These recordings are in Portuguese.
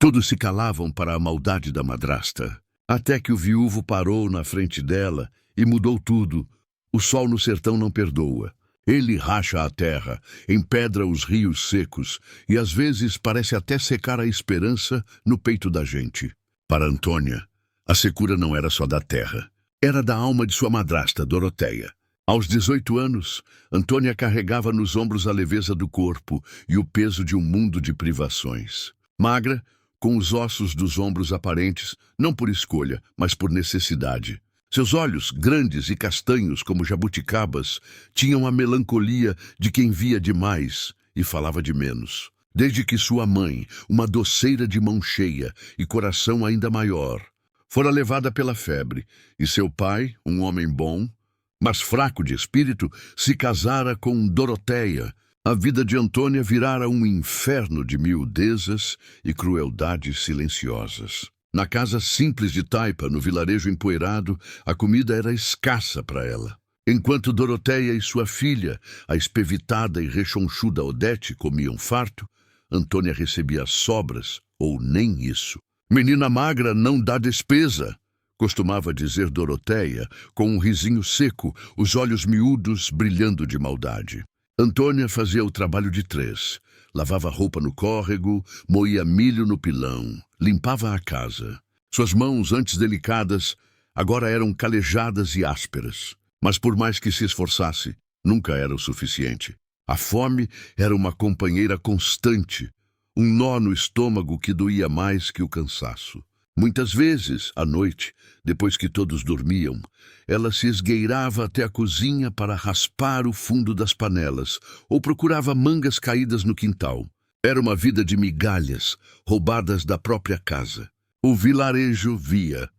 Todos se calavam para a maldade da madrasta, até que o viúvo parou na frente dela e mudou tudo. O sol no sertão não perdoa. Ele racha a terra, empedra os rios secos e às vezes parece até secar a esperança no peito da gente. Para Antônia, a secura não era só da terra, era da alma de sua madrasta, Doroteia. Aos 18 anos, Antônia carregava nos ombros a leveza do corpo e o peso de um mundo de privações. Magra, com os ossos dos ombros aparentes, não por escolha, mas por necessidade. Seus olhos, grandes e castanhos como jabuticabas, tinham a melancolia de quem via demais e falava de menos. Desde que sua mãe, uma doceira de mão cheia e coração ainda maior, fora levada pela febre, e seu pai, um homem bom, mas fraco de espírito, se casara com Doroteia, a vida de Antônia virara um inferno de miudezas e crueldades silenciosas. Na casa simples de Taipa, no vilarejo empoeirado, a comida era escassa para ela. Enquanto Doroteia e sua filha, a espevitada e rechonchuda Odete, comiam farto, Antônia recebia sobras, ou nem isso. Menina magra não dá despesa, costumava dizer Doroteia, com um risinho seco, os olhos miúdos brilhando de maldade. Antônia fazia o trabalho de 3. Lavava roupa no córrego, moía milho no pilão, limpava a casa. Suas mãos, antes delicadas, agora eram calejadas e ásperas. Mas por mais que se esforçasse, nunca era o suficiente. A fome era uma companheira constante, um nó no estômago que doía mais que o cansaço. Muitas vezes, à noite, depois que todos dormiam, ela se esgueirava até a cozinha para raspar o fundo das panelas ou procurava mangas caídas no quintal. Era uma vida de migalhas, roubadas da própria casa. O vilarejo via,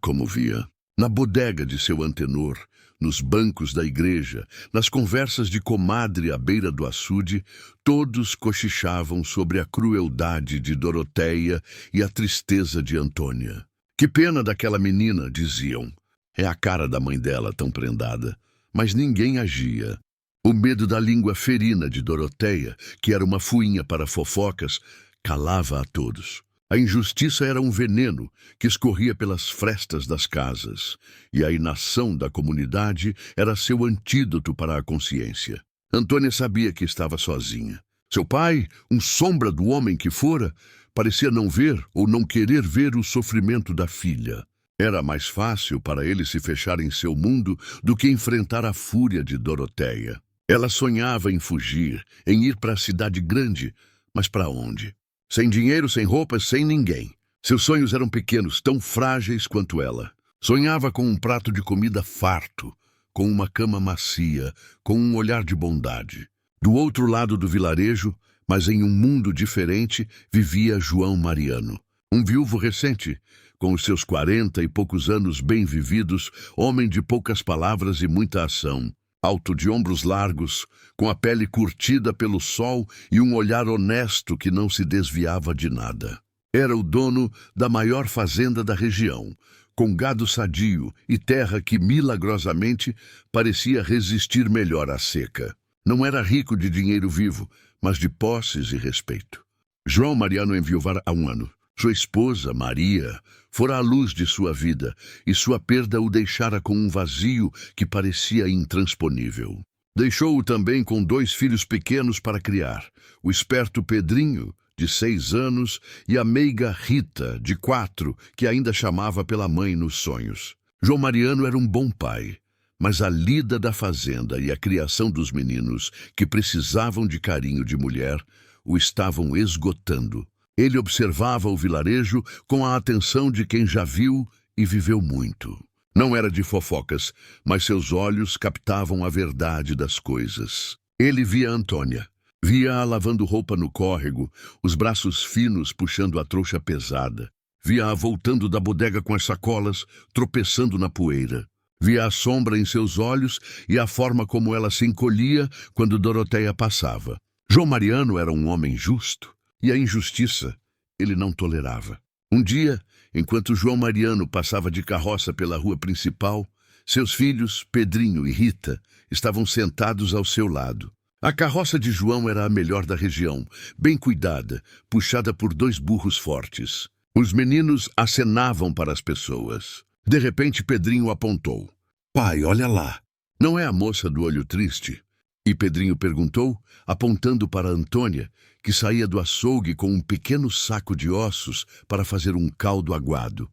como via, na bodega de seu antenor, nos bancos da igreja, nas conversas de comadre à beira do açude, todos cochichavam sobre a crueldade de Doroteia e a tristeza de Antônia. Que pena daquela menina, diziam. É a cara da mãe dela tão prendada. Mas ninguém agia. O medo da língua ferina de Doroteia, que era uma fuinha para fofocas, calava a todos. A injustiça era um veneno que escorria pelas frestas das casas, e a inação da comunidade era seu antídoto para a consciência. Antônia sabia que estava sozinha. Seu pai, um sombra do homem que fora, parecia não ver ou não querer ver o sofrimento da filha. Era mais fácil para ele se fechar em seu mundo do que enfrentar a fúria de Doroteia. Ela sonhava em fugir, em ir para a cidade grande, mas para onde? Sem dinheiro, sem roupas, sem ninguém. Seus sonhos eram pequenos, tão frágeis quanto ela. Sonhava com um prato de comida farto, com uma cama macia, com um olhar de bondade. Do outro lado do vilarejo, mas em um mundo diferente, vivia João Mariano. Um viúvo recente, com os seus 40 e poucos anos bem vividos, homem de poucas palavras e muita ação. Alto de ombros largos, com a pele curtida pelo sol e um olhar honesto que não se desviava de nada. Era o dono da maior fazenda da região, com gado sadio e terra que milagrosamente parecia resistir melhor à seca. Não era rico de dinheiro vivo, mas de posses e respeito. João Mariano enviuvara há 1 ano. Sua esposa, Maria, fora a luz de sua vida, e sua perda o deixara com um vazio que parecia intransponível. Deixou-o também com 2 filhos pequenos para criar, o esperto Pedrinho, de 6 anos, e a meiga Rita, de 4, que ainda chamava pela mãe nos sonhos. João Mariano era um bom pai, mas a lida da fazenda e a criação dos meninos, que precisavam de carinho de mulher, o estavam esgotando. Ele observava o vilarejo com a atenção de quem já viu e viveu muito. Não era de fofocas, mas seus olhos captavam a verdade das coisas. Ele via Antônia. Via-a lavando roupa no córrego, os braços finos puxando a trouxa pesada. Via-a voltando da bodega com as sacolas, tropeçando na poeira. Via a sombra em seus olhos e a forma como ela se encolhia quando Doroteia passava. João Mariano era um homem justo. E a injustiça ele não tolerava. Um dia, enquanto João Mariano passava de carroça pela rua principal, seus filhos, Pedrinho e Rita, estavam sentados ao seu lado. A carroça de João era a melhor da região, bem cuidada, puxada por 2 burros fortes. Os meninos acenavam para as pessoas. De repente, Pedrinho apontou. "Pai, olha lá. Não é a moça do olho triste?" E Pedrinho perguntou, apontando para Antônia, que saía do açougue com um pequeno saco de ossos para fazer um caldo aguado.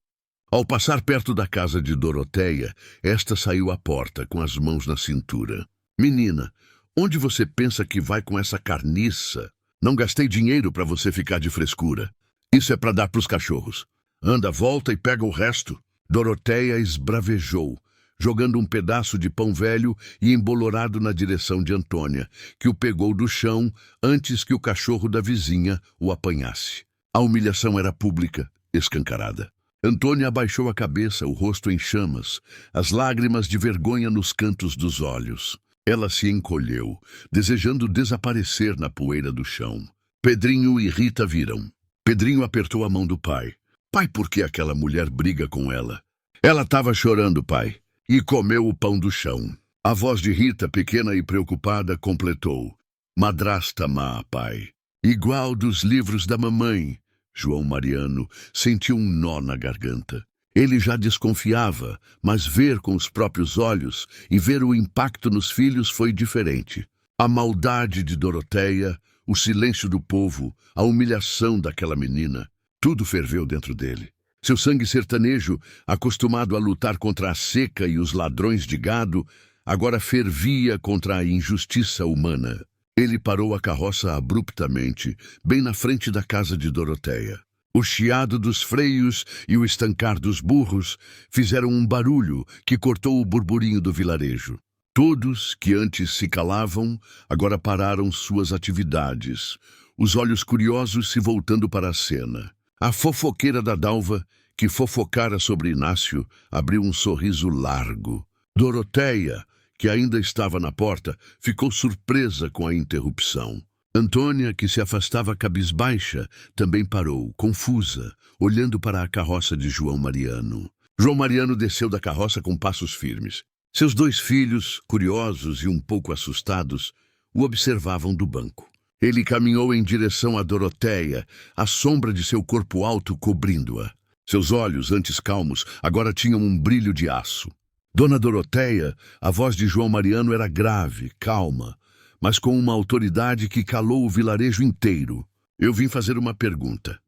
Ao passar perto da casa de Doroteia, esta saiu à porta com as mãos na cintura. "Menina, onde você pensa que vai com essa carniça? Não gastei dinheiro para você ficar de frescura. Isso é para dar para os cachorros. Anda, volta e pega o resto." Doroteia esbravejou, jogando um pedaço de pão velho e embolorado na direção de Antônia, que o pegou do chão antes que o cachorro da vizinha o apanhasse. A humilhação era pública, escancarada. Antônia abaixou a cabeça, o rosto em chamas, as lágrimas de vergonha nos cantos dos olhos. Ela se encolheu, desejando desaparecer na poeira do chão. Pedrinho e Rita viram. Pedrinho apertou a mão do pai. "Pai, por que aquela mulher briga com ela?" "Ela estava chorando, pai, e comeu o pão do chão." A voz de Rita, pequena e preocupada, completou. "Madrasta má, pai. Igual dos livros da mamãe." João Mariano sentiu um nó na garganta. Ele já desconfiava, mas ver com os próprios olhos e ver o impacto nos filhos foi diferente. A maldade de Doroteia, o silêncio do povo, a humilhação daquela menina, tudo ferveu dentro dele. Seu sangue sertanejo, acostumado a lutar contra a seca e os ladrões de gado, agora fervia contra a injustiça humana. Ele parou a carroça abruptamente, bem na frente da casa de Doroteia. O chiado dos freios e o estancar dos burros fizeram um barulho que cortou o burburinho do vilarejo. Todos, que antes se calavam, agora pararam suas atividades, os olhos curiosos se voltando para a cena. A fofoqueira da Dalva, que fofocara sobre Inácio, abriu um sorriso largo. Doroteia, que ainda estava na porta, ficou surpresa com a interrupção. Antônia, que se afastava cabisbaixa, também parou, confusa, olhando para a carroça de João Mariano. João Mariano desceu da carroça com passos firmes. Seus 2 filhos, curiosos e um pouco assustados, o observavam do banco. Ele caminhou em direção a Doroteia, a sombra de seu corpo alto cobrindo-a. Seus olhos, antes calmos, agora tinham um brilho de aço. Dona Doroteia, a voz de João Mariano era grave, calma, mas com uma autoridade que calou o vilarejo inteiro. "Eu vim fazer uma pergunta."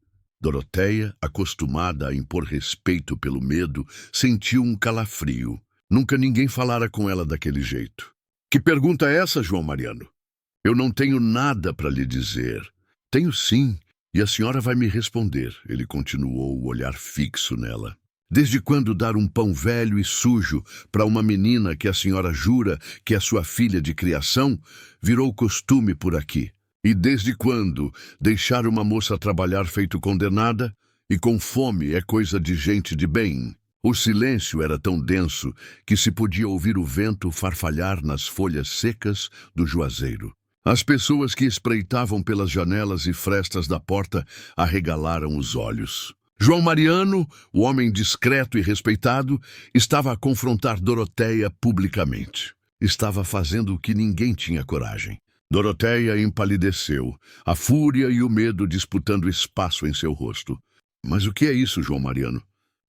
Doroteia, acostumada a impor respeito pelo medo, sentiu um calafrio. Nunca ninguém falara com ela daquele jeito. "Que pergunta é essa, João Mariano?" "Eu não tenho nada para lhe dizer." "Tenho sim, e a senhora vai me responder." Ele continuou, o olhar fixo nela. "Desde quando dar um pão velho e sujo para uma menina que a senhora jura que é sua filha de criação virou costume por aqui? E desde quando deixar uma moça trabalhar feito condenada e com fome é coisa de gente de bem?" O silêncio era tão denso que se podia ouvir o vento farfalhar nas folhas secas do juazeiro. As pessoas que espreitavam pelas janelas e frestas da porta arregalaram os olhos. João Mariano, o homem discreto e respeitado, estava a confrontar Doroteia publicamente. Estava fazendo o que ninguém tinha coragem. Doroteia empalideceu, a fúria e o medo disputando espaço em seu rosto. "Mas o que é isso, João Mariano?"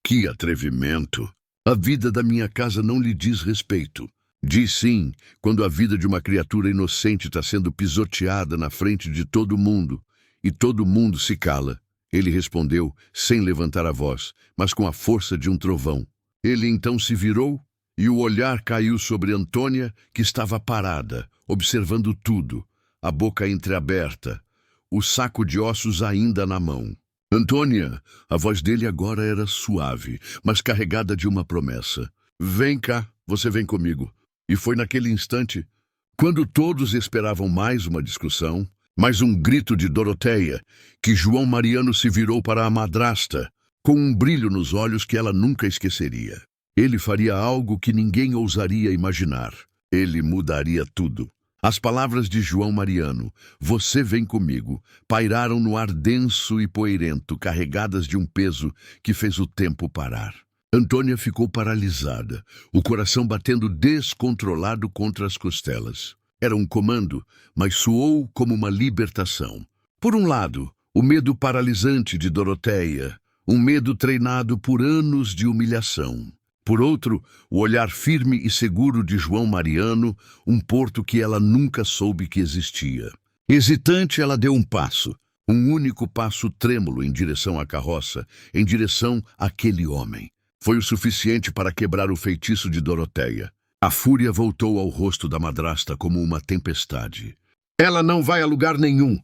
"Que atrevimento! A vida da minha casa não lhe diz respeito." "Diz sim, quando a vida de uma criatura inocente está sendo pisoteada na frente de todo mundo, e todo mundo se cala." Ele respondeu, sem levantar a voz, mas com a força de um trovão. Ele então se virou, e o olhar caiu sobre Antônia, que estava parada, observando tudo, a boca entreaberta, o saco de ossos ainda na mão. "Antônia," a voz dele agora era suave, mas carregada de uma promessa. "Vem cá, você vem comigo." E foi naquele instante, quando todos esperavam mais uma discussão, mais um grito de Doroteia, que João Mariano se virou para a madrasta, com um brilho nos olhos que ela nunca esqueceria. Ele faria algo que ninguém ousaria imaginar. Ele mudaria tudo. As palavras de João Mariano, "Você vem comigo", pairaram no ar denso e poeirento, carregadas de um peso que fez o tempo parar. Antônia ficou paralisada, o coração batendo descontrolado contra as costelas. Era um comando, mas soou como uma libertação. Por um lado, o medo paralisante de Doroteia, um medo treinado por anos de humilhação. Por outro, o olhar firme e seguro de João Mariano, um porto que ela nunca soube que existia. Hesitante, ela deu um passo, um único passo trêmulo em direção à carroça, em direção àquele homem. Foi o suficiente para quebrar o feitiço de Doroteia. A fúria voltou ao rosto da madrasta como uma tempestade. Ela não vai a lugar nenhum!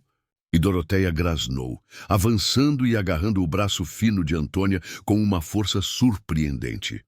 E Doroteia grasnou, avançando e agarrando o braço fino de Antônia com uma força surpreendente.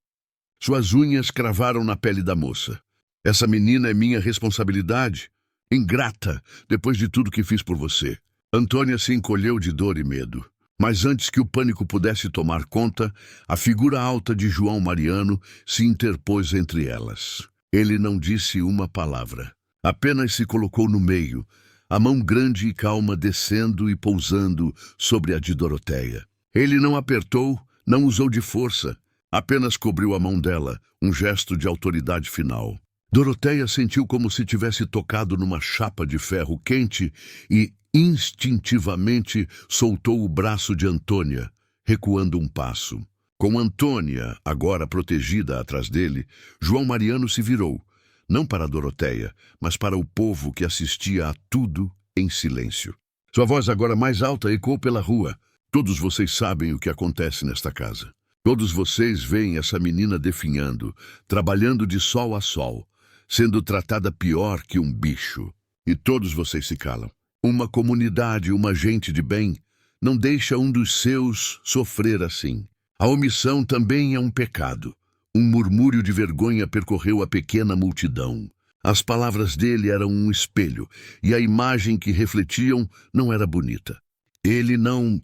Suas unhas cravaram na pele da moça. Essa menina é minha responsabilidade. Ingrata, depois de tudo que fiz por você. Antônia se encolheu de dor e medo. Mas antes que o pânico pudesse tomar conta, a figura alta de João Mariano se interpôs entre elas. Ele não disse uma palavra. Apenas se colocou no meio, a mão grande e calma descendo e pousando sobre a de Doroteia. Ele não apertou, não usou de força, apenas cobriu a mão dela, um gesto de autoridade final. Doroteia sentiu como se tivesse tocado numa chapa de ferro quente e instintivamente soltou o braço de Antônia, recuando um passo. Com Antônia, agora protegida atrás dele, João Mariano se virou, não para Doroteia, mas para o povo que assistia a tudo em silêncio. Sua voz, agora mais alta, ecoou pela rua. Todos vocês sabem o que acontece nesta casa. Todos vocês veem essa menina definhando, trabalhando de sol a sol, sendo tratada pior que um bicho. E todos vocês se calam. Uma comunidade, uma gente de bem, não deixa um dos seus sofrer assim. A omissão também é um pecado. Um murmúrio de vergonha percorreu a pequena multidão. As palavras dele eram um espelho, e a imagem que refletiam não era bonita. Ele não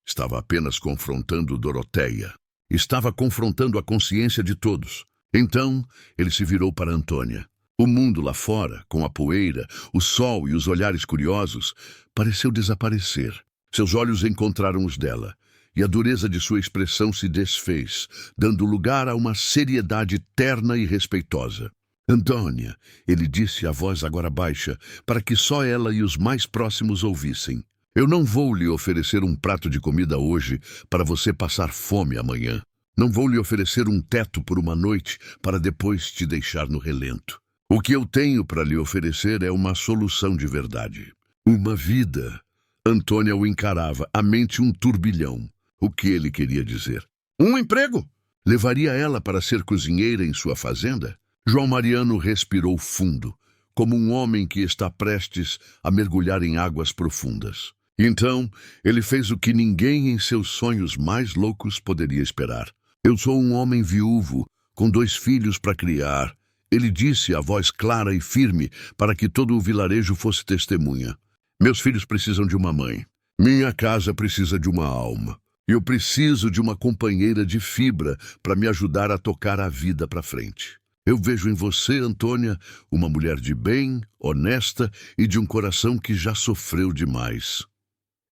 estava apenas confrontando Doroteia. Estava confrontando a consciência de todos. Então, ele se virou para Antônia. O mundo lá fora, com a poeira, o sol e os olhares curiosos, pareceu desaparecer. Seus olhos encontraram os dela, e a dureza de sua expressão se desfez, dando lugar a uma seriedade terna e respeitosa. Antônia, ele disse, a voz agora baixa, para que só ela e os mais próximos ouvissem. Eu não vou lhe oferecer um prato de comida hoje para você passar fome amanhã. Não vou lhe oferecer um teto por uma noite para depois te deixar no relento. O que eu tenho para lhe oferecer é uma solução de verdade. Uma vida. Antônia o encarava, a mente um turbilhão. O que ele queria dizer? Um emprego? Levaria ela para ser cozinheira em sua fazenda? João Mariano respirou fundo, como um homem que está prestes a mergulhar em águas profundas. Então, ele fez o que ninguém em seus sonhos mais loucos poderia esperar. Eu sou um homem viúvo, com 2 filhos para criar. Ele disse, a voz clara e firme, para que todo o vilarejo fosse testemunha. Meus filhos precisam de uma mãe. Minha casa precisa de uma alma. Eu preciso de uma companheira de fibra para me ajudar a tocar a vida para frente. Eu vejo em você, Antônia, uma mulher de bem, honesta e de um coração que já sofreu demais.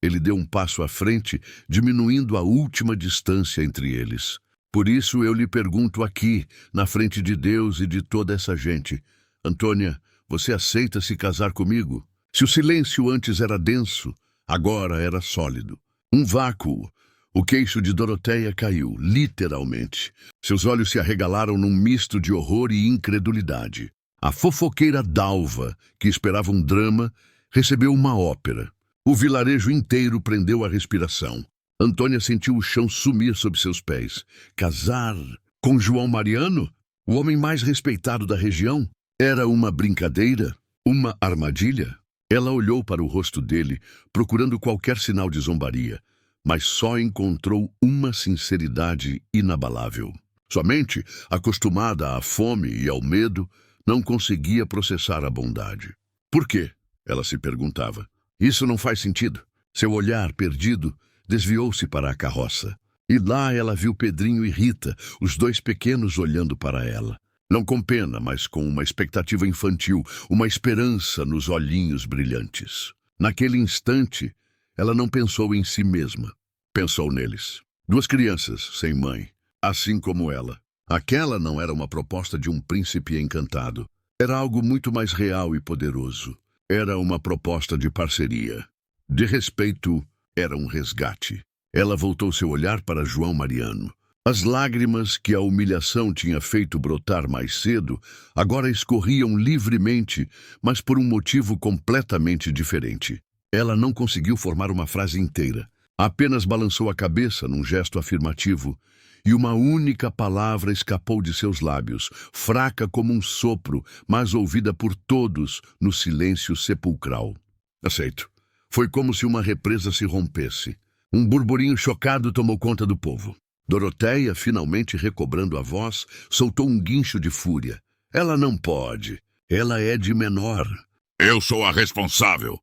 Ele deu um passo à frente, diminuindo a última distância entre eles. Por isso eu lhe pergunto aqui, na frente de Deus e de toda essa gente, Antônia, você aceita se casar comigo? Se o silêncio antes era denso, agora era sólido. Um vácuo. O queixo de Doroteia caiu, literalmente. Seus olhos se arregalaram num misto de horror e incredulidade. A fofoqueira Dalva, que esperava um drama, recebeu uma ópera. O vilarejo inteiro prendeu a respiração. Antônia sentiu o chão sumir sob seus pés. Casar com João Mariano, o homem mais respeitado da região? Era uma brincadeira? Uma armadilha? Ela olhou para o rosto dele, procurando qualquer sinal de zombaria, mas só encontrou uma sinceridade inabalável. Sua mente, acostumada à fome e ao medo, não conseguia processar a bondade. Por quê? Ela se perguntava. Isso não faz sentido. Seu olhar, perdido, desviou-se para a carroça. E lá ela viu Pedrinho e Rita, os 2 pequenos olhando para ela. Não com pena, mas com uma expectativa infantil, uma esperança nos olhinhos brilhantes. Naquele instante, ela não pensou em si mesma. Pensou neles. 2 crianças, sem mãe, assim como ela. Aquela não era uma proposta de um príncipe encantado. Era algo muito mais real e poderoso. Era uma proposta de parceria. De respeito, era um resgate. Ela voltou seu olhar para João Mariano. As lágrimas que a humilhação tinha feito brotar mais cedo agora escorriam livremente, mas por um motivo completamente diferente. Ela não conseguiu formar uma frase inteira. Apenas balançou a cabeça num gesto afirmativo, e uma única palavra escapou de seus lábios, fraca como um sopro, mas ouvida por todos no silêncio sepulcral. Aceito. Foi como se uma represa se rompesse. Um burburinho chocado tomou conta do povo. Doroteia, finalmente recobrando a voz, soltou um guincho de fúria. Ela não pode. Ela é de menor. Eu sou a responsável.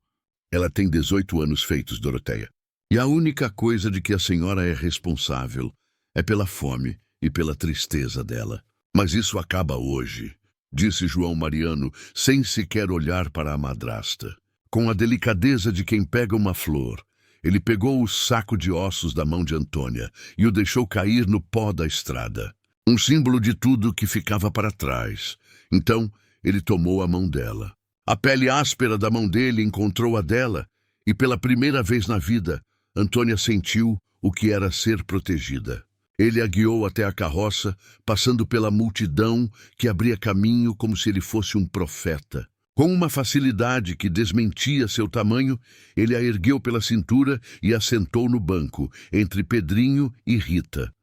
Ela tem 18 anos feitos, Doroteia. E a única coisa de que a senhora é responsável é pela fome e pela tristeza dela. Mas isso acaba hoje, disse João Mariano, sem sequer olhar para a madrasta. Com a delicadeza de quem pega uma flor, ele pegou o saco de ossos da mão de Antônia e o deixou cair no pó da estrada. Um símbolo de tudo que ficava para trás. Então, ele tomou a mão dela. A pele áspera da mão dele encontrou a dela, e pela primeira vez na vida, Antônia sentiu o que era ser protegida. Ele a guiou até a carroça, passando pela multidão que abria caminho como se ele fosse um profeta. Com uma facilidade que desmentia seu tamanho, ele a ergueu pela cintura e a sentou no banco, entre Pedrinho e Rita.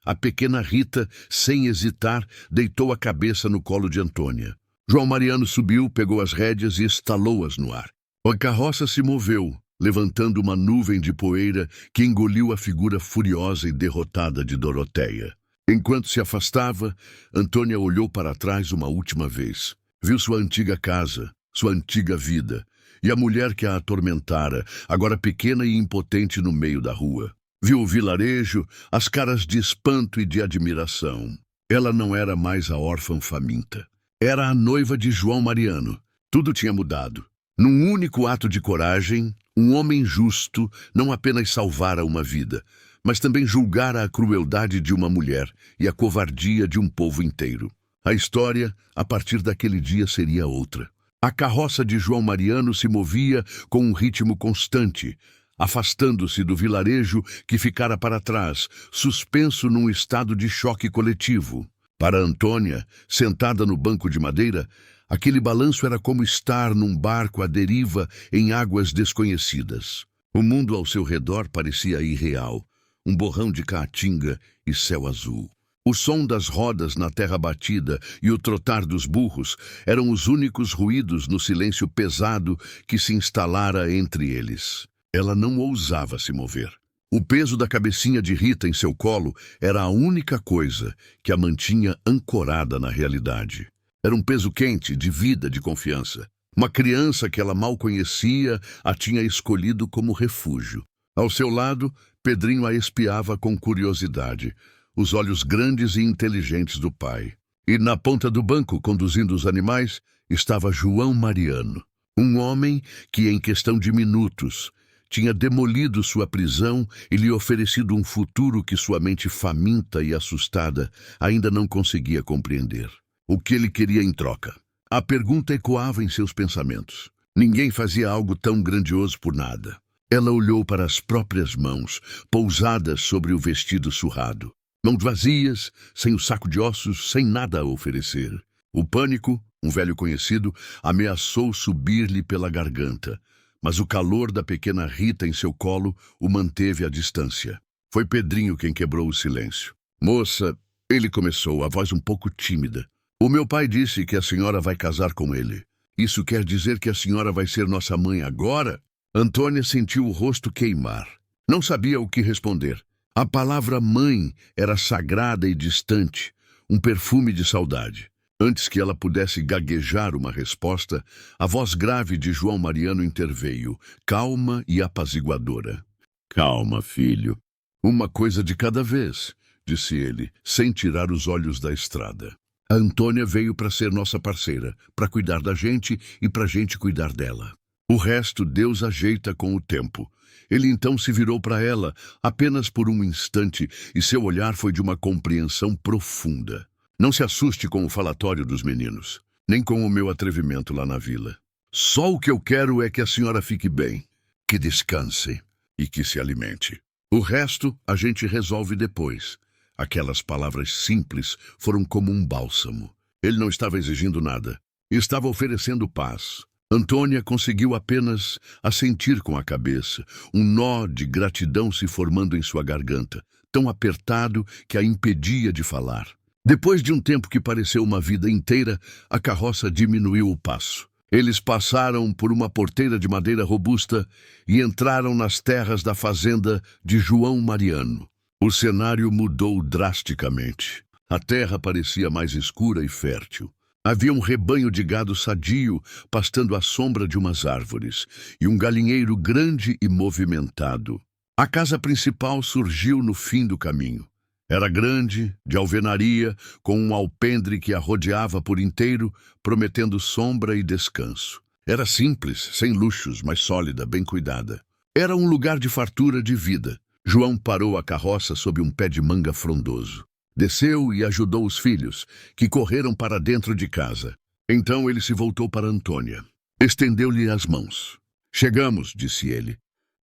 A pequena Rita, sem hesitar, deitou a cabeça no colo de Antônia. João Mariano subiu, pegou as rédeas e estalou-as no ar. A carroça se moveu, levantando uma nuvem de poeira que engoliu a figura furiosa e derrotada de Doroteia. Enquanto se afastava, Antônia olhou para trás uma última vez. Viu sua antiga casa, sua antiga vida, e a mulher que a atormentara, agora pequena e impotente no meio da rua. Viu o vilarejo, as caras de espanto e de admiração. Ela não era mais a órfã faminta. Era a noiva de João Mariano. Tudo tinha mudado. Num único ato de coragem, um homem justo não apenas salvara uma vida, mas também julgara a crueldade de uma mulher e a covardia de um povo inteiro. A história, a partir daquele dia, seria outra. A carroça de João Mariano se movia com um ritmo constante, afastando-se do vilarejo que ficara para trás, suspenso num estado de choque coletivo. Para Antônia, sentada no banco de madeira, aquele balanço era como estar num barco à deriva em águas desconhecidas. O mundo ao seu redor parecia irreal, um borrão de caatinga e céu azul. O som das rodas na terra batida e o trotar dos burros eram os únicos ruídos no silêncio pesado que se instalara entre eles. Ela não ousava se mover. O peso da cabecinha de Rita em seu colo era a única coisa que a mantinha ancorada na realidade. Era um peso quente, de vida, de confiança. Uma criança que ela mal conhecia a tinha escolhido como refúgio. Ao seu lado, Pedrinho a espiava com curiosidade, os olhos grandes e inteligentes do pai. E na ponta do banco, conduzindo os animais, estava João Mariano, um homem que, em questão de minutos, tinha demolido sua prisão e lhe oferecido um futuro que sua mente faminta e assustada ainda não conseguia compreender. O que ele queria em troca? A pergunta ecoava em seus pensamentos. Ninguém fazia algo tão grandioso por nada. Ela olhou para as próprias mãos, pousadas sobre o vestido surrado. Mãos vazias, sem o saco de ossos, sem nada a oferecer. O pânico, um velho conhecido, ameaçou subir-lhe pela garganta, mas o calor da pequena Rita em seu colo o manteve à distância. Foi Pedrinho quem quebrou o silêncio. Moça, ele começou, a voz um pouco tímida. O meu pai disse que a senhora vai casar com ele. Isso quer dizer que a senhora vai ser nossa mãe agora? Antônia sentiu o rosto queimar. Não sabia o que responder. A palavra mãe era sagrada e distante, um perfume de saudade. Antes que ela pudesse gaguejar uma resposta, a voz grave de João Mariano interveio, calma e apaziguadora. Calma, filho. Uma coisa de cada vez, disse ele, sem tirar os olhos da estrada. A Antônia veio para ser nossa parceira, para cuidar da gente e para a gente cuidar dela. O resto Deus ajeita com o tempo. Ele então se virou para ela, apenas por um instante, e seu olhar foi de uma compreensão profunda. Não se assuste com o falatório dos meninos. nem com o meu atrevimento lá na vila. Só o que eu quero é que a senhora fique bem, que descanse e que se alimente. O resto a gente resolve depois. Aquelas palavras simples foram como um bálsamo. Ele não estava exigindo nada. Estava oferecendo paz. Antônia conseguiu apenas assentir com a cabeça, um nó de gratidão se formando em sua garganta, tão apertado que a impedia de falar. Depois de um tempo que pareceu uma vida inteira, a carroça diminuiu o passo. Eles passaram por uma porteira de madeira robusta e entraram nas terras da fazenda de João Mariano. O cenário mudou drasticamente. A terra parecia mais escura e fértil. Havia um rebanho de gado sadio pastando à sombra de umas árvores e um galinheiro grande e movimentado. A casa principal surgiu no fim do caminho. Era grande, de alvenaria, com um alpendre que a rodeava por inteiro, prometendo sombra e descanso. Era simples, sem luxos, mas sólida, bem cuidada. Era um lugar de fartura de vida. João parou a carroça sob um pé de manga frondoso. Desceu e ajudou os filhos, que correram para dentro de casa. Então ele se voltou para Antônia. Estendeu-lhe as mãos. "Chegamos", disse ele.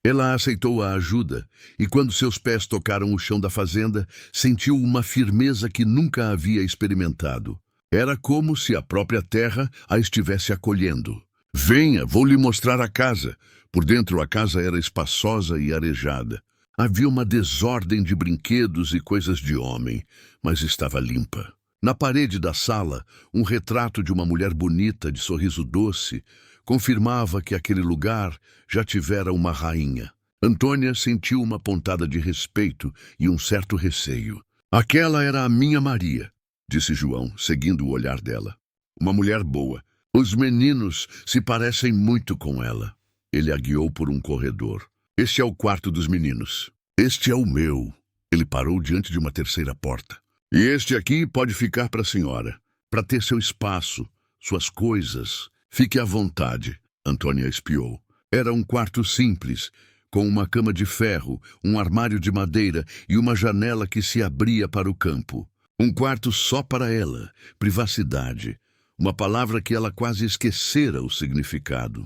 Ela aceitou a ajuda, e quando seus pés tocaram o chão da fazenda, sentiu uma firmeza que nunca havia experimentado. Era como se a própria terra a estivesse acolhendo. "Venha, vou lhe mostrar a casa." Por dentro a casa era espaçosa e arejada. Havia uma desordem de brinquedos e coisas de homem, mas estava limpa. Na parede da sala, um retrato de uma mulher bonita, de sorriso doce, confirmava que aquele lugar já tivera uma rainha. Antônia sentiu uma pontada de respeito e um certo receio. "Aquela era a minha Maria", disse João, seguindo o olhar dela. "Uma mulher boa. Os meninos se parecem muito com ela." Ele a guiou por um corredor. "Este é o quarto dos meninos. Este é o meu." Ele parou diante de uma terceira porta. "E este aqui pode ficar para a senhora, para ter seu espaço, suas coisas. Fique à vontade." Antônia espiou. Era um quarto simples, com uma cama de ferro, um armário de madeira e uma janela que se abria para o campo. Um quarto só para ela, privacidade. Uma palavra que ela quase esquecera o significado.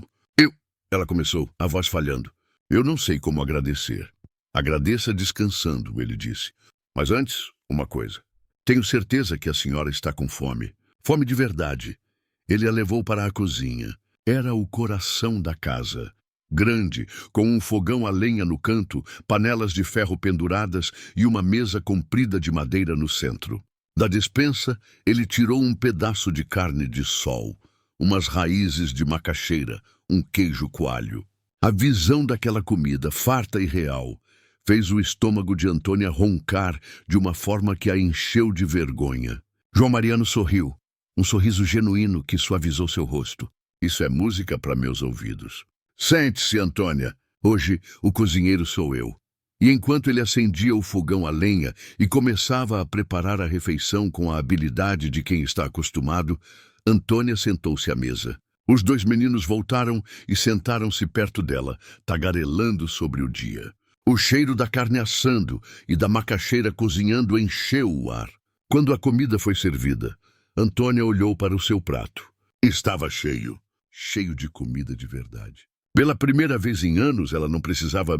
Ela começou, a voz falhando. "Eu não sei como agradecer." "Agradeça descansando", ele disse. "Mas antes, uma coisa. Tenho certeza que a senhora está com fome. Fome de verdade." Ele a levou para a cozinha. Era o coração da casa. Grande, com um fogão a lenha no canto, panelas de ferro penduradas e uma mesa comprida de madeira no centro. Da despensa, ele tirou um pedaço de carne de sol, umas raízes de macaxeira, um queijo coalho. A visão daquela comida, farta e real, fez o estômago de Antônia roncar de uma forma que a encheu de vergonha. João Mariano sorriu, um sorriso genuíno que suavizou seu rosto. "Isso é música para meus ouvidos." "Sente-se, Antônia. Hoje o cozinheiro sou eu." E enquanto ele acendia o fogão a lenha e começava a preparar a refeição com a habilidade de quem está acostumado, Antônia sentou-se à mesa. Os dois meninos voltaram e sentaram-se perto dela, tagarelando sobre o dia. O cheiro da carne assando e da macaxeira cozinhando encheu o ar. Quando a comida foi servida, Antônia olhou para o seu prato. Estava cheio, cheio de comida de verdade. Pela primeira vez em anos, ela não precisava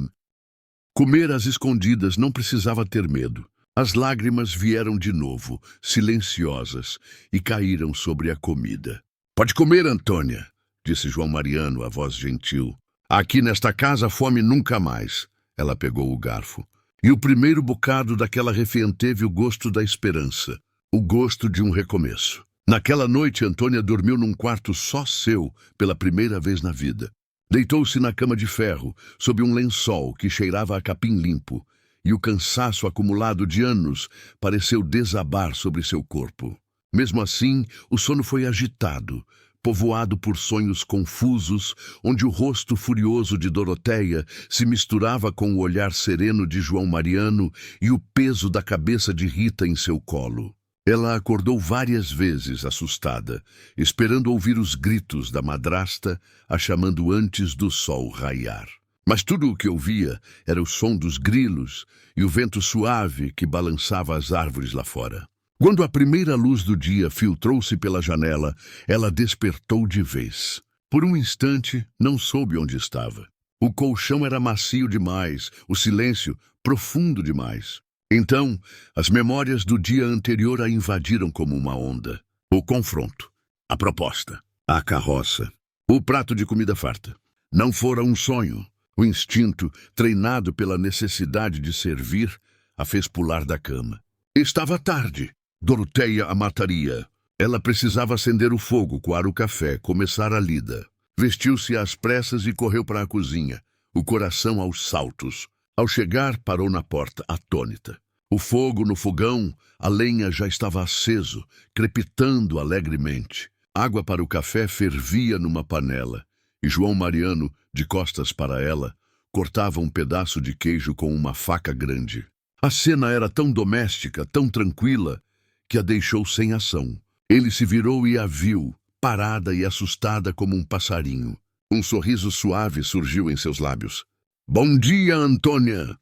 comer às escondidas, não precisava ter medo. As lágrimas vieram de novo, silenciosas, e caíram sobre a comida. "Pode comer, Antônia", disse João Mariano, a voz gentil. "Aqui nesta casa, fome nunca mais." Ela pegou o garfo. E o primeiro bocado daquela refeição teve o gosto da esperança, o gosto de um recomeço. Naquela noite, Antônia dormiu num quarto só seu, pela primeira vez na vida. Deitou-se na cama de ferro, sob um lençol que cheirava a capim limpo, e o cansaço acumulado de anos pareceu desabar sobre seu corpo. Mesmo assim, o sono foi agitado, povoado por sonhos confusos, onde o rosto furioso de Doroteia se misturava com o olhar sereno de João Mariano e o peso da cabeça de Rita em seu colo. Ela acordou várias vezes, assustada, esperando ouvir os gritos da madrasta, a chamando antes do sol raiar. Mas tudo o que ouvia era o som dos grilos e o vento suave que balançava as árvores lá fora. Quando a primeira luz do dia filtrou-se pela janela, ela despertou de vez. Por um instante, não soube onde estava. O colchão era macio demais, o silêncio profundo demais. Então, as memórias do dia anterior a invadiram como uma onda. O confronto, a proposta, a carroça, o prato de comida farta. Não fora um sonho. O instinto, treinado pela necessidade de servir, a fez pular da cama. Estava tarde. Doroteia a mataria. Ela precisava acender o fogo, coar o café, começar a lida. Vestiu-se às pressas e correu para a cozinha, o coração aos saltos. Ao chegar, parou na porta, atônita. O fogo no fogão, a lenha já estava aceso, crepitando alegremente. Água para o café fervia numa panela, e João Mariano, de costas para ela, cortava um pedaço de queijo com uma faca grande. A cena era tão doméstica, tão tranquila, que a deixou sem ação. Ele se virou e a viu, parada e assustada como um passarinho. Um sorriso suave surgiu em seus lábios. "Bom dia, Antônia!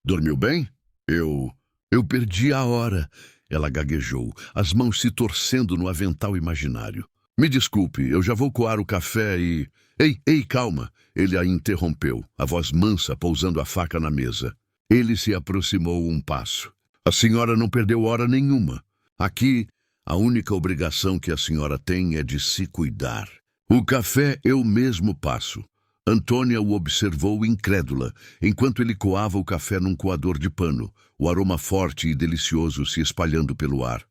Dormiu bem? Eu perdi a hora", ela gaguejou, as mãos se torcendo no avental imaginário. "Me desculpe, eu já vou coar o café e..." Ei, calma!" Ele a interrompeu, a voz mansa pousando a faca na mesa. Ele se aproximou um passo. "A senhora não perdeu hora nenhuma. Aqui, a única obrigação que a senhora tem é de se cuidar. O café eu mesmo passo." Antônia o observou incrédula, enquanto ele coava o café num coador de pano, o aroma forte e delicioso se espalhando pelo ar.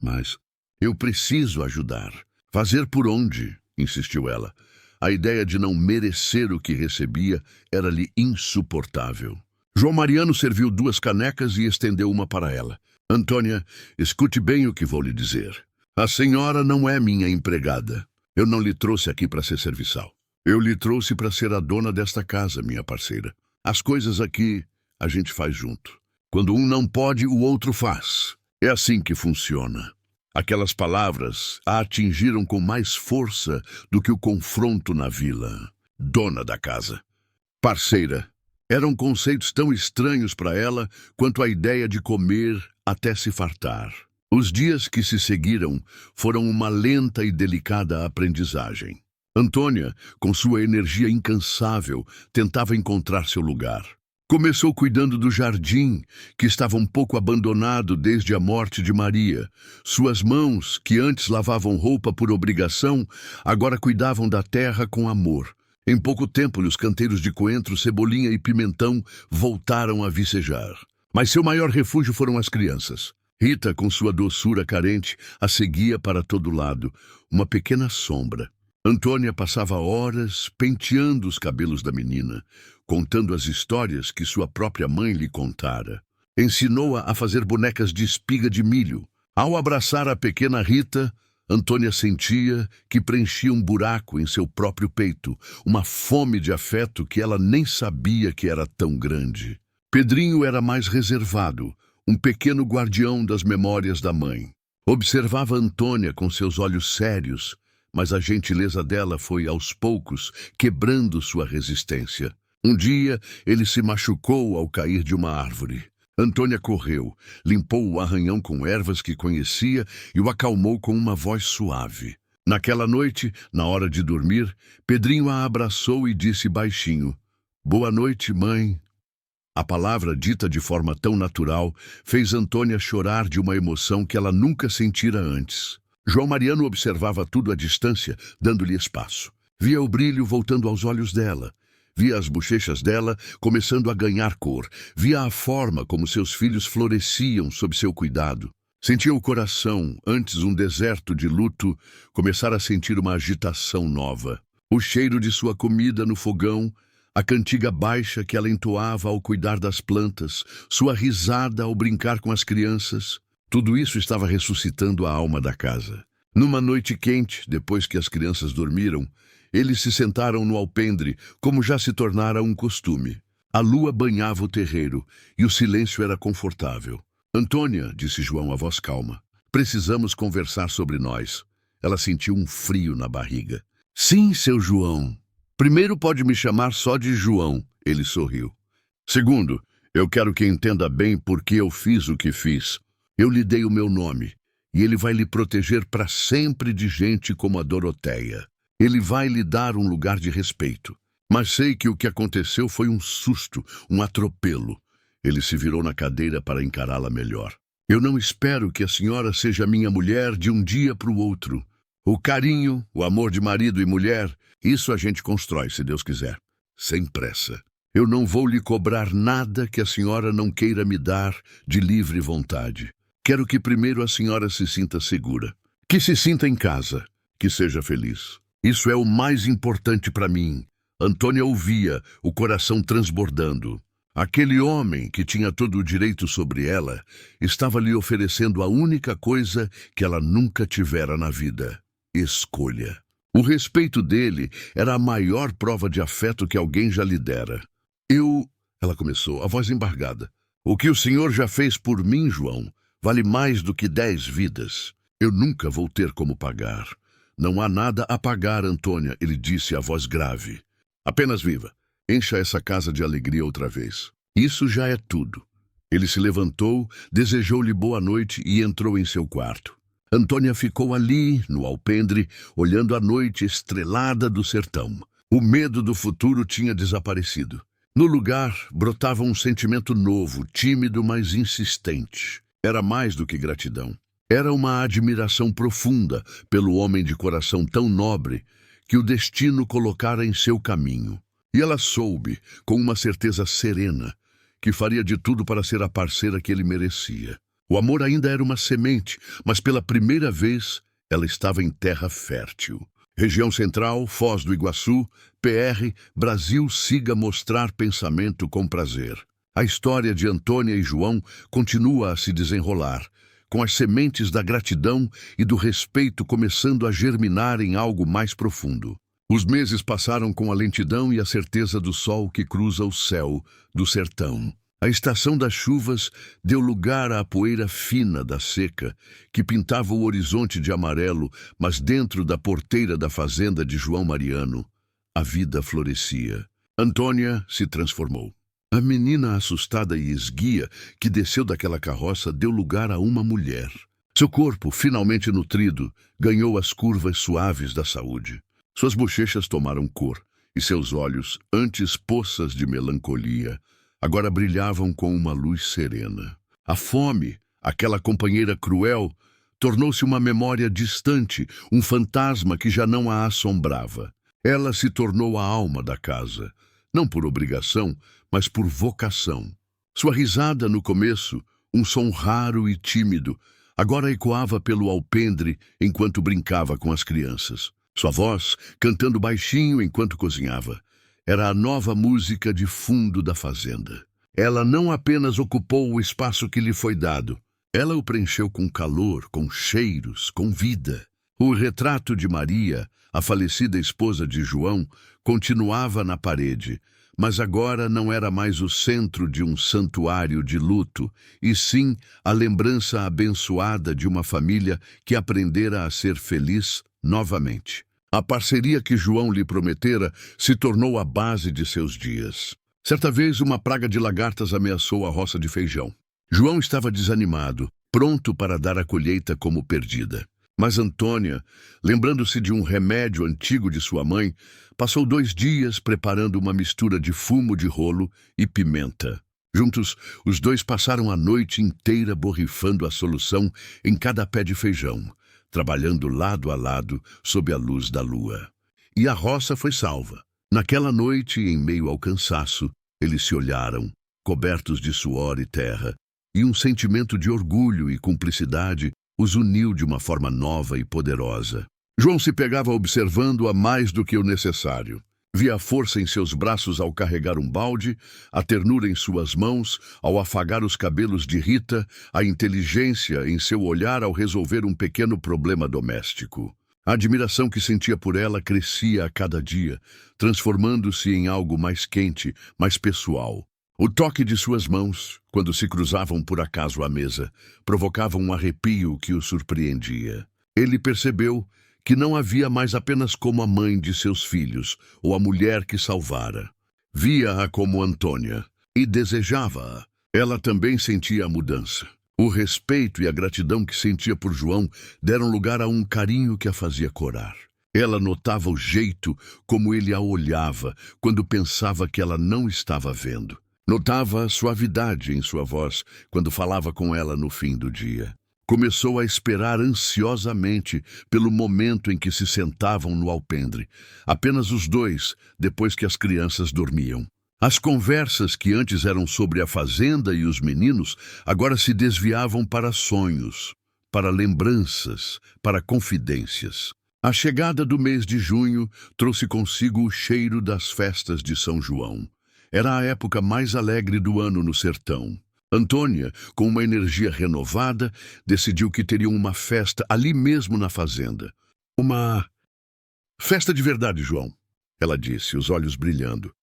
"Mas eu preciso ajudar." "Fazer por onde?" insistiu ela. A ideia de não merecer o que recebia era-lhe insuportável. João Mariano serviu 2 canecas e estendeu uma para ela. "Antônia, escute bem o que vou lhe dizer. A senhora não é minha empregada. Eu não lhe trouxe aqui para ser serviçal. Eu lhe trouxe para ser a dona desta casa, minha parceira. As coisas aqui a gente faz junto. Quando um não pode, o outro faz. É assim que funciona." Aquelas palavras a atingiram com mais força do que o confronto na vila. Dona da casa. Parceira. Eram conceitos tão estranhos para ela quanto a ideia de comer até se fartar. Os dias que se seguiram foram uma lenta e delicada aprendizagem. Antônia, com sua energia incansável, tentava encontrar seu lugar. Começou cuidando do jardim, que estava um pouco abandonado desde a morte de Maria. Suas mãos, que antes lavavam roupa por obrigação, agora cuidavam da terra com amor. Em pouco tempo, os canteiros de coentro, cebolinha e pimentão voltaram a vicejar. Mas seu maior refúgio foram as crianças. Rita, com sua doçura carente, a seguia para todo lado, uma pequena sombra. Antônia passava horas penteando os cabelos da menina, contando as histórias que sua própria mãe lhe contara. Ensinou-a a fazer bonecas de espiga de milho. Ao abraçar a pequena Rita, Antônia sentia que preenchia um buraco em seu próprio peito, uma fome de afeto que ela nem sabia que era tão grande. Pedrinho era mais reservado, um pequeno guardião das memórias da mãe. Observava Antônia com seus olhos sérios, mas a gentileza dela foi, aos poucos, quebrando sua resistência. Um dia, ele se machucou ao cair de uma árvore. Antônia correu, limpou o arranhão com ervas que conhecia e o acalmou com uma voz suave. Naquela noite, na hora de dormir, Pedrinho a abraçou e disse baixinho: "Boa noite, mãe." A palavra, dita de forma tão natural, fez Antônia chorar de uma emoção que ela nunca sentira antes. João Mariano observava tudo à distância, dando-lhe espaço. Via o brilho voltando aos olhos dela. Via as bochechas dela começando a ganhar cor. Via a forma como seus filhos floresciam sob seu cuidado. Sentia o coração, antes um deserto de luto, começar a sentir uma agitação nova. O cheiro de sua comida no fogão, a cantiga baixa que ela entoava ao cuidar das plantas, sua risada ao brincar com as crianças, tudo isso estava ressuscitando a alma da casa. Numa noite quente, depois que as crianças dormiram, eles se sentaram no alpendre, como já se tornara um costume. A lua banhava o terreiro e o silêncio era confortável. "Antônia", disse João a voz calma, "precisamos conversar sobre nós." Ela sentiu um frio na barriga. "Sim, seu João. Primeiro pode me chamar só de João", ele sorriu. "Segundo, eu quero que entenda bem por que eu fiz o que fiz. Eu lhe dei o meu nome. e ele vai lhe proteger para sempre de gente como a Doroteia. Ele vai lhe dar um lugar de respeito. Mas sei que o que aconteceu foi um susto, um atropelo. Ele se virou na cadeira para encará-la melhor. Eu não espero que a senhora seja minha mulher de um dia para o outro. O carinho, o amor de marido e mulher, isso a gente constrói, se Deus quiser. Sem pressa. Eu não vou lhe cobrar nada que a senhora não queira me dar de livre vontade. Quero que primeiro a senhora se sinta segura. Que se sinta em casa. Que seja feliz. Isso é o mais importante para mim. Antônia ouvia, o coração transbordando. Aquele homem que tinha todo o direito sobre ela estava lhe oferecendo a única coisa que ela nunca tivera na vida: escolha. O respeito dele era a maior prova de afeto que alguém já lhe dera. Ela começou, a voz embargada. O que o senhor já fez por mim, João, vale mais do que 10 vidas. Eu nunca vou ter como pagar. Não há nada a pagar, Antônia, ele disse, a voz grave. Apenas viva. Encha essa casa de alegria outra vez. Isso já é tudo. Ele se levantou, desejou-lhe boa noite e entrou em seu quarto. Antônia ficou ali, no alpendre, olhando a noite estrelada do sertão. O medo do futuro tinha desaparecido. No lugar, brotava um sentimento novo, tímido, mas insistente. Era mais do que gratidão. Era uma admiração profunda pelo homem de coração tão nobre que o destino colocara em seu caminho. E ela soube, com uma certeza serena, que faria de tudo para ser a parceira que ele merecia. O amor ainda era uma semente, mas pela primeira vez ela estava em terra fértil. Região Central, Foz do Iguaçu, PR, Brasil siga mostrar pensamento com prazer. A história de Antônia e João continua a se desenrolar, com as sementes da gratidão e do respeito começando a germinar em algo mais profundo. Os meses passaram com a lentidão e a certeza do sol que cruza o céu do sertão. A estação das chuvas deu lugar à poeira fina da seca, que pintava o horizonte de amarelo, mas dentro da porteira da fazenda de João Mariano, a vida florescia. Antônia se transformou. A menina assustada e esguia que desceu daquela carroça deu lugar a uma mulher. Seu corpo, finalmente nutrido, ganhou as curvas suaves da saúde. Suas bochechas tomaram cor, e seus olhos, antes poças de melancolia, agora brilhavam com uma luz serena. A fome, aquela companheira cruel, tornou-se uma memória distante, um fantasma que já não a assombrava. Ela se tornou a alma da casa, não por obrigação, mas por vocação. Sua risada no começo, um som raro e tímido, agora ecoava pelo alpendre enquanto brincava com as crianças. Sua voz, cantando baixinho enquanto cozinhava, era a nova música de fundo da fazenda. Ela não apenas ocupou o espaço que lhe foi dado, ela o preencheu com calor, com cheiros, com vida. O retrato de Maria, a falecida esposa de João, continuava na parede, mas agora não era mais o centro de um santuário de luto, e sim a lembrança abençoada de uma família que aprendera a ser feliz novamente. A parceria que João lhe prometera se tornou a base de seus dias. Certa vez, uma praga de lagartas ameaçou a roça de feijão. João estava desanimado, pronto para dar a colheita como perdida. Mas Antônia, lembrando-se de um remédio antigo de sua mãe, passou 2 dias preparando uma mistura de fumo de rolo e pimenta. Juntos, os dois passaram a noite inteira borrifando a solução em cada pé de feijão, trabalhando lado a lado sob a luz da lua. E a roça foi salva. Naquela noite, em meio ao cansaço, eles se olharam, cobertos de suor e terra, e um sentimento de orgulho e cumplicidade os uniu de uma forma nova e poderosa. João se pegava observando-a mais do que o necessário. Via a força em seus braços ao carregar um balde, a ternura em suas mãos ao afagar os cabelos de Rita, a inteligência em seu olhar ao resolver um pequeno problema doméstico. A admiração que sentia por ela crescia a cada dia, transformando-se em algo mais quente, mais pessoal. O toque de suas mãos, quando se cruzavam por acaso à mesa, provocava um arrepio que o surpreendia. Ele percebeu que não havia mais apenas como a mãe de seus filhos, ou a mulher que salvara. Via-a como Antônia, e desejava-a. Ela também sentia a mudança. O respeito e a gratidão que sentia por João deram lugar a um carinho que a fazia corar. Ela notava o jeito como ele a olhava quando pensava que ela não estava vendo. Notava a suavidade em sua voz quando falava com ela no fim do dia. Começou a esperar ansiosamente pelo momento em que se sentavam no alpendre, apenas os dois, depois que as crianças dormiam. As conversas que antes eram sobre a fazenda e os meninos, agora se desviavam para sonhos, para lembranças, para confidências. A chegada do mês de junho trouxe consigo o cheiro das festas de São João. Era a época mais alegre do ano no sertão. Antônia, com uma energia renovada, decidiu que teriam uma festa ali mesmo na fazenda. Uma festa de verdade, João, ela disse, os olhos brilhando.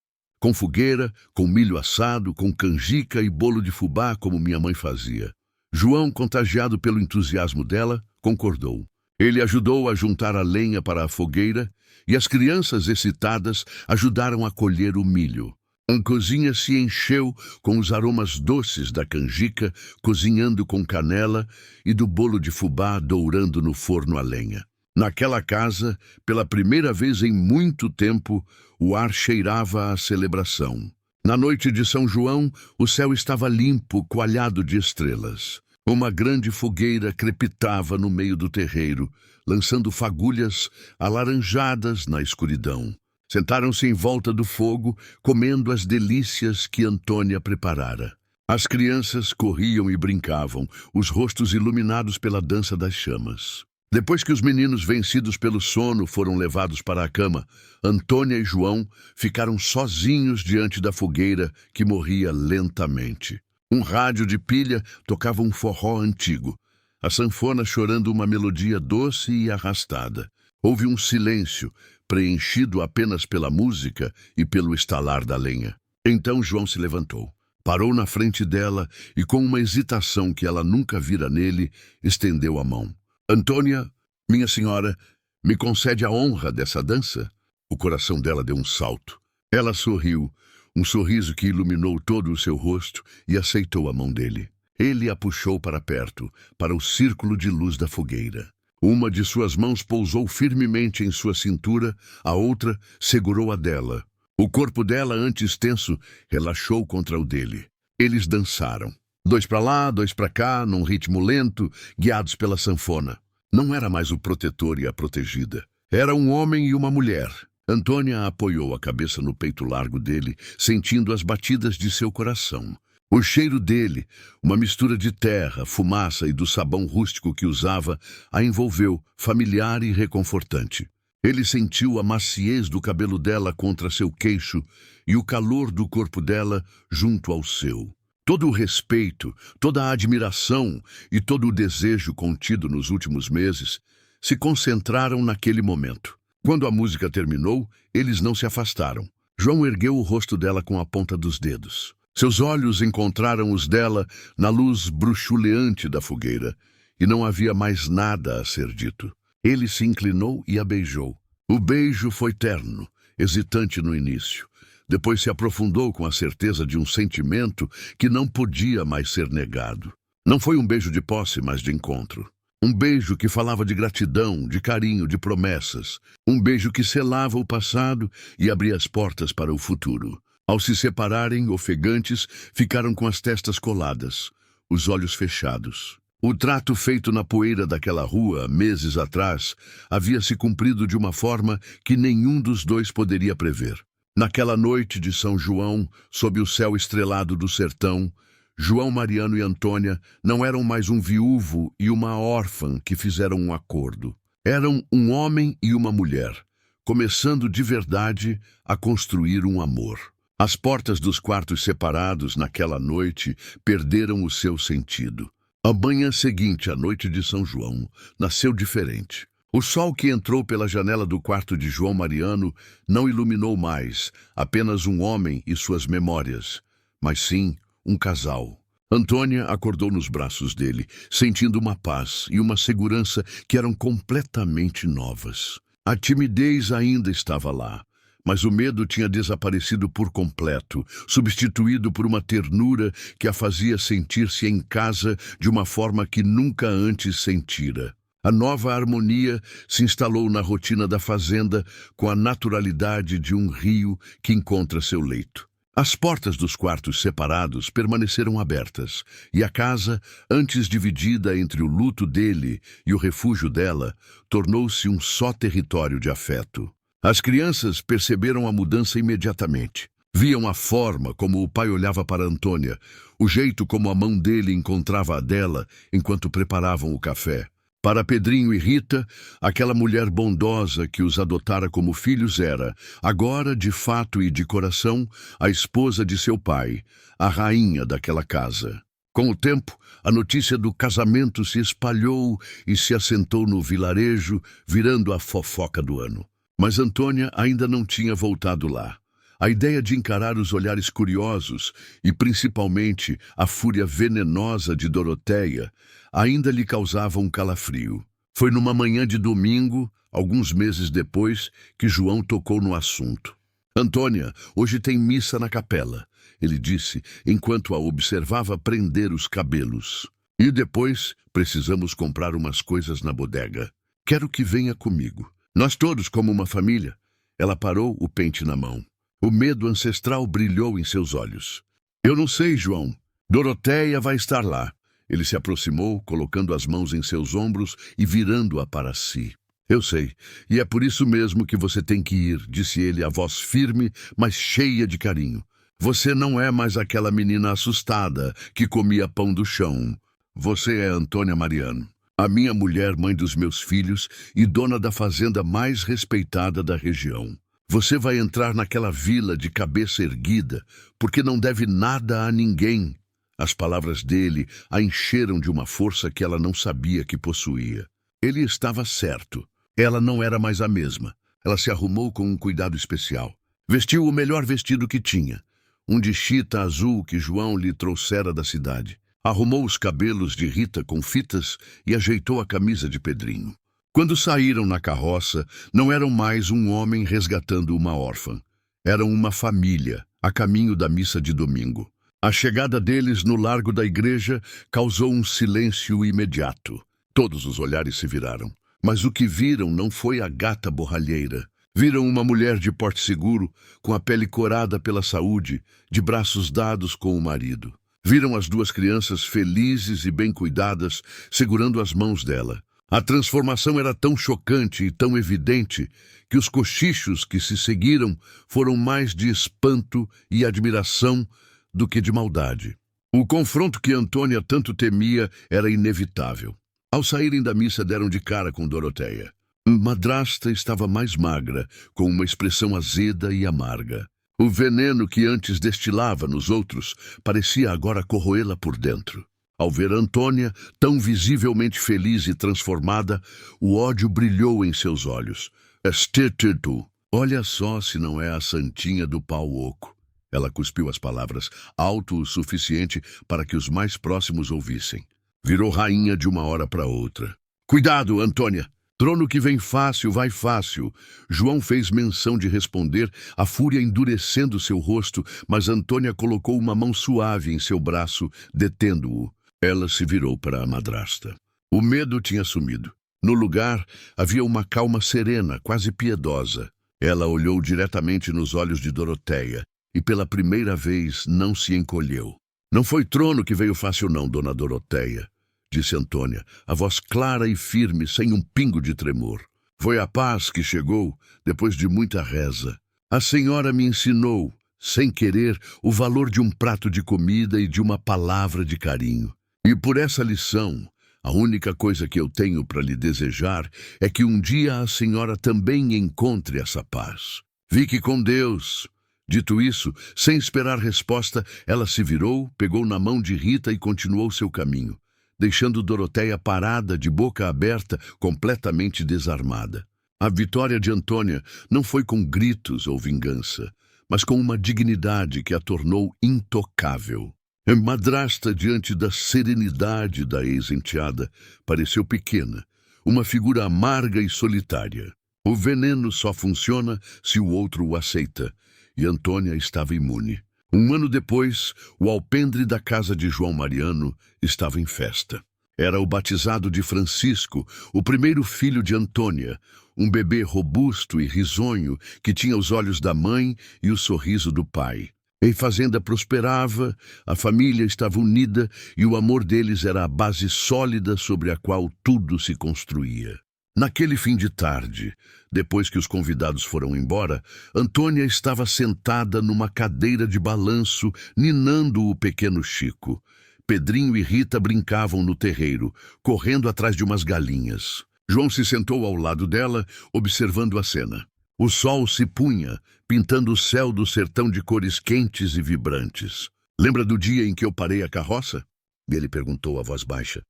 Com fogueira, com milho assado, com canjica e bolo de fubá, como minha mãe fazia. João, contagiado pelo entusiasmo dela, concordou. Ele ajudou a juntar a lenha para a fogueira e as crianças excitadas ajudaram a colher o milho. A cozinha se encheu com os aromas doces da canjica, cozinhando com canela e do bolo de fubá dourando no forno a lenha. Naquela casa, pela primeira vez em muito tempo, o ar cheirava a celebração. Na noite de São João, o céu estava limpo, coalhado de estrelas. Uma grande fogueira crepitava no meio do terreiro, lançando fagulhas alaranjadas na escuridão. Sentaram-se em volta do fogo, comendo as delícias que Antônia preparara. As crianças corriam e brincavam, os rostos iluminados pela dança das chamas. Depois que os meninos, vencidos pelo sono, foram levados para a cama, Antônia e João ficaram sozinhos diante da fogueira que morria lentamente. Um rádio de pilha tocava um forró antigo, a sanfona chorando uma melodia doce e arrastada. Houve um silêncio, preenchido apenas pela música e pelo estalar da lenha. Então João se levantou, parou na frente dela e, com uma hesitação que ela nunca vira nele, estendeu a mão. Antônia, minha senhora, me concede a honra dessa dança? O coração dela deu um salto. Ela sorriu, um sorriso que iluminou todo o seu rosto, e aceitou a mão dele. Ele a puxou para perto, para o círculo de luz da fogueira. Uma de suas mãos pousou firmemente em sua cintura, a outra segurou a dela. O corpo dela, antes tenso, relaxou contra o dele. Eles dançaram. Dois para lá, dois para cá, num ritmo lento, guiados pela sanfona. Não era mais o protetor e a protegida. Era um homem e uma mulher. Antônia apoiou a cabeça no peito largo dele, sentindo as batidas de seu coração. O cheiro dele, uma mistura de terra, fumaça e do sabão rústico que usava, a envolveu, familiar e reconfortante. Ele sentiu a maciez do cabelo dela contra seu queixo e o calor do corpo dela junto ao seu. Todo o respeito, toda a admiração e todo o desejo contido nos últimos meses se concentraram naquele momento. Quando a música terminou, eles não se afastaram. João ergueu o rosto dela com a ponta dos dedos. Seus olhos encontraram os dela na luz bruxuleante da fogueira, e não havia mais nada a ser dito. Ele se inclinou e a beijou. O beijo foi terno, hesitante no início. Depois se aprofundou com a certeza de um sentimento que não podia mais ser negado. Não foi um beijo de posse, mas de encontro. Um beijo que falava de gratidão, de carinho, de promessas. Um beijo que selava o passado e abria as portas para o futuro. Ao se separarem, ofegantes, ficaram com as testas coladas, os olhos fechados. O trato feito na poeira daquela rua, meses atrás, havia se cumprido de uma forma que nenhum dos dois poderia prever. Naquela noite de São João, sob o céu estrelado do sertão, João Mariano e Antônia não eram mais um viúvo e uma órfã que fizeram um acordo. Eram um homem e uma mulher, começando de verdade a construir um amor. As portas dos quartos separados naquela noite perderam o seu sentido. A manhã seguinte, a noite de São João, nasceu diferente. O sol que entrou pela janela do quarto de João Mariano não iluminou mais apenas um homem e suas memórias, mas sim um casal. Antônia acordou nos braços dele, sentindo uma paz e uma segurança que eram completamente novas. A timidez ainda estava lá, mas o medo tinha desaparecido por completo, substituído por uma ternura que a fazia sentir-se em casa de uma forma que nunca antes sentira. A nova harmonia se instalou na rotina da fazenda com a naturalidade de um rio que encontra seu leito. As portas dos quartos separados permaneceram abertas, e a casa, antes dividida entre o luto dele e o refúgio dela, tornou-se um só território de afeto. As crianças perceberam a mudança imediatamente. Viam a forma como o pai olhava para Antônia, o jeito como a mão dele encontrava a dela enquanto preparavam o café. Para Pedrinho e Rita, aquela mulher bondosa que os adotara como filhos era, agora, de fato e de coração, a esposa de seu pai, a rainha daquela casa. Com o tempo, a notícia do casamento se espalhou e se assentou no vilarejo, virando a fofoca do ano. Mas Antônia ainda não tinha voltado lá. A ideia de encarar os olhares curiosos e, principalmente, a fúria venenosa de Doroteia ainda lhe causava um calafrio. Foi numa manhã de domingo, alguns meses depois, que João tocou no assunto. «Antônia, hoje tem missa na capela», ele disse, enquanto a observava prender os cabelos. «E depois precisamos comprar umas coisas na bodega. Quero que venha comigo. Nós todos como uma família». Ela parou, o pente na mão. O medo ancestral brilhou em seus olhos. «Eu não sei, João. Doroteia vai estar lá». Ele se aproximou, colocando as mãos em seus ombros e virando-a para si. «Eu sei, e é por isso mesmo que você tem que ir», disse ele, a voz firme, mas cheia de carinho. «Você não é mais aquela menina assustada que comia pão do chão. Você é Antônia Mariano, a minha mulher, mãe dos meus filhos e dona da fazenda mais respeitada da região. Você vai entrar naquela vila de cabeça erguida, porque não deve nada a ninguém». As palavras dele a encheram de uma força que ela não sabia que possuía. Ele estava certo. Ela não era mais a mesma. Ela se arrumou com um cuidado especial. Vestiu o melhor vestido que tinha, um de chita azul que João lhe trouxera da cidade. Arrumou os cabelos de Rita com fitas e ajeitou a camisa de Pedrinho. Quando saíram na carroça, não eram mais um homem resgatando uma órfã. Eram uma família, a caminho da missa de domingo. A chegada deles no largo da igreja causou um silêncio imediato. Todos os olhares se viraram. Mas o que viram não foi a gata borralheira. Viram uma mulher de porte seguro, com a pele corada pela saúde, de braços dados com o marido. Viram as duas crianças felizes e bem cuidadas, segurando as mãos dela. A transformação era tão chocante e tão evidente que os cochichos que se seguiram foram mais de espanto e admiração do que de maldade. O confronto que Antônia tanto temia era inevitável. Ao saírem da missa, deram de cara com Doroteia. Madrasta estava mais magra, com uma expressão azeda e amarga. O veneno que antes destilava nos outros parecia agora corroê-la por dentro. Ao ver Antônia, tão visivelmente feliz e transformada, o ódio brilhou em seus olhos. «Estético! Olha só se não é a santinha do pau oco». Ela cuspiu as palavras, alto o suficiente para que os mais próximos ouvissem. Virou rainha de uma hora para outra. «Cuidado, Antônia! Trono que vem fácil, vai fácil». João fez menção de responder, a fúria endurecendo seu rosto, mas Antônia colocou uma mão suave em seu braço, detendo-o. Ela se virou para a madrasta. O medo tinha sumido. No lugar, havia uma calma serena, quase piedosa. Ela olhou diretamente nos olhos de Doroteia e, pela primeira vez, não se encolheu. «Não foi trono que veio fácil não, dona Doroteia», disse Antônia, a voz clara e firme, sem um pingo de tremor. «Foi a paz que chegou, depois de muita reza. A senhora me ensinou, sem querer, o valor de um prato de comida e de uma palavra de carinho. E por essa lição, a única coisa que eu tenho para lhe desejar é que um dia a senhora também encontre essa paz. Fique com Deus». Dito isso, sem esperar resposta, ela se virou, pegou na mão de Rita e continuou seu caminho, deixando Doroteia parada, de boca aberta, completamente desarmada. A vitória de Antônia não foi com gritos ou vingança, mas com uma dignidade que a tornou intocável. A madrasta, diante da serenidade da ex-enteada, pareceu pequena, uma figura amarga e solitária. O veneno só funciona se o outro o aceita, e Antônia estava imune. Um ano depois, o alpendre da casa de João Mariano estava em festa. Era o batizado de Francisco, o primeiro filho de Antônia, um bebê robusto e risonho que tinha os olhos da mãe e o sorriso do pai. A fazenda prosperava, a família estava unida e o amor deles era a base sólida sobre a qual tudo se construía. Naquele fim de tarde, depois que os convidados foram embora, Antônia estava sentada numa cadeira de balanço, ninando o pequeno Chico. Pedrinho e Rita brincavam no terreiro, correndo atrás de umas galinhas. João se sentou ao lado dela, observando a cena. O sol se punha, pintando o céu do sertão de cores quentes e vibrantes. "Lembra do dia em que eu parei a carroça?" Ele perguntou a voz baixa.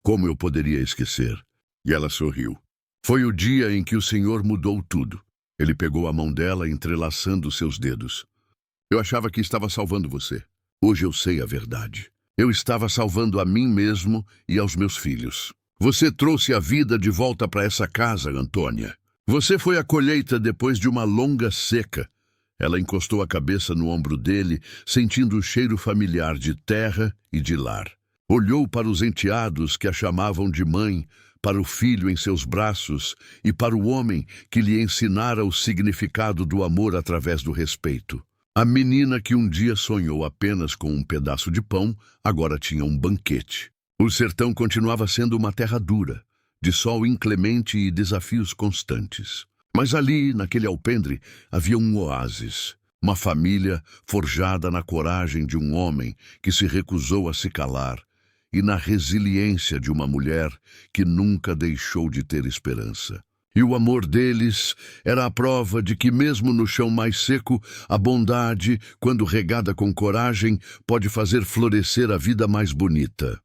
"Como eu poderia esquecer?" E ela sorriu. "Foi o dia em que o Senhor mudou tudo." Ele pegou a mão dela, entrelaçando seus dedos. "Eu achava que estava salvando você. Hoje eu sei a verdade. Eu estava salvando a mim mesmo e aos meus filhos. Você trouxe a vida de volta para essa casa, Antônia. Você foi a colheita depois de uma longa seca." Ela encostou a cabeça no ombro dele, sentindo o cheiro familiar de terra e de lar. Olhou para os enteados que a chamavam de mãe, para o filho em seus braços e para o homem que lhe ensinara o significado do amor através do respeito. A menina que um dia sonhou apenas com um pedaço de pão, agora tinha um banquete. O sertão continuava sendo uma terra dura, de sol inclemente e desafios constantes. Mas ali, naquele alpendre, havia um oásis, uma família forjada na coragem de um homem que se recusou a se calar e na resiliência de uma mulher que nunca deixou de ter esperança. E o amor deles era a prova de que, mesmo no chão mais seco, a bondade, quando regada com coragem, pode fazer florescer a vida mais bonita.